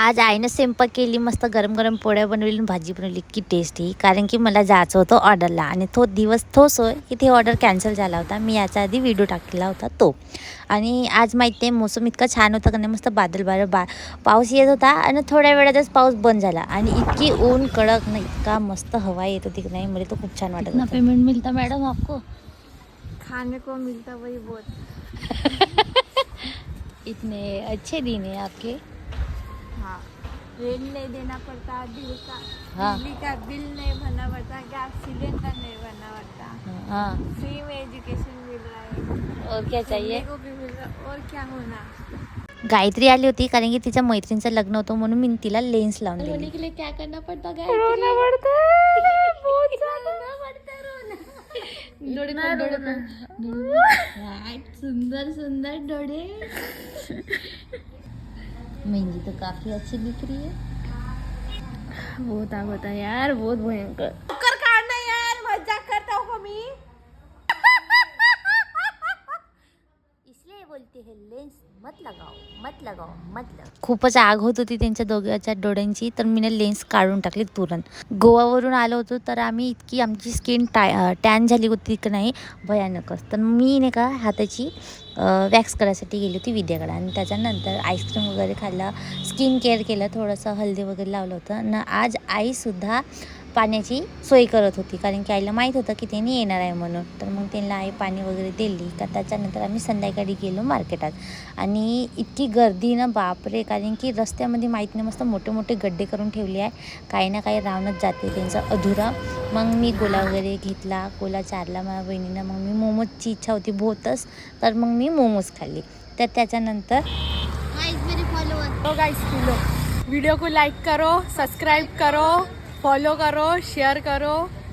आज आईनं स्वयंपाक केली, मस्त गरम गरम पोळ्या बनवली आणि भाजी बनवली. की टेस्टी, कारण की मला जायचं होतं ऑर्डरला आणि तो दिवस तोच होय की ते ऑर्डर कॅन्सल झाला होता. मी याचा आधी व्हिडिओ टाकलेला होता तो. आणि आज माहिती आहे मोसम इतका छान होता का नाही, मस्त पाऊस येत होता आणि थोड्या वेळातच पाऊस बंद झाला आणि इतकी ऊन कडक नाही, इतका मस्त हवा येत होती की नाही, मला तो खूप छान वाटत होता. पेमेंट मिळता मॅडम आपको? खाने को मिलता वही बहुत. इतने अच्छे दिन है आपके. हाँ, रेंट नहीं देना पड़ता, बिजली हाँ. का बिल नहीं भरना पड़ता, गैस सिलेंडर नहीं भरना पड़ता, हाँ, फ्री में एजुकेशन मिल रहा है, और क्या चाहिए. घूमने को भी मिल रहा है, और क्या होना. गायत्री आली होती कारण की तिच्या मैत्रिणीचं लग्न होतं म्हणून मी तिला लेन्स लावून दिली. रोने के लिए क्या करना पड़ता है? रोना पड़ता है बहुत सुंदर सुंदर डोळे. मेहंदी तो काफी अच्छी दिख रही है. बहुत आग होता है यार, बहुत भयंकर. कर काढना यार, मजाक करता हूँ मी. इसलिए बोलते हैं लेंस मत लगाओ. खूपच आग होत होती त्यांच्या दोघांच्या डोळ्यांची, तर मी लेन्स काढून टाकली तुरंत. गोवावरून आलो होतो तर आम्ही इतकी आमची स्किन टॅन झाली होती की नाही, भयानकच. तर मी नाही का हाताची वॅक्स करायसाठी गेली होती विद्याकडे आणि त्याच्यानंतर आईस्क्रीम वगैरे खाल्ला, स्किन केअर केलं, थोडंसं हळदी वगैरे लावलं होतं. आणि आज आईसुद्धा पाण्याची सोय करत होती कारण की आईला माहीत होतं की त्यांनी येणार आहे म्हणून. तर मग त्यांना आई पाणी वगैरे दिली का त्याच्यानंतर आम्ही संध्याकाळी गेलो मार्केटात. आणि इतकी गर्दी ना बापरे, कारण की रस्त्यामध्ये माहीत नाही मस्त मोठे मोठे गड्डे करून ठेवले आहे, काही ना काही रावणच जाते त्यांचं अधुरा. मग मी गोला वगैरे घेतला, गोला चारला माझ्या बहिणीनं. मग मी मोमोजची इच्छा होती बहुतच, तर मग मी मोमोज खाल्ली. तर त्याच्यानंतर वीडियो को लाइक करो, सब्सक्राइब करो, फॉलो करो, शेयर करो.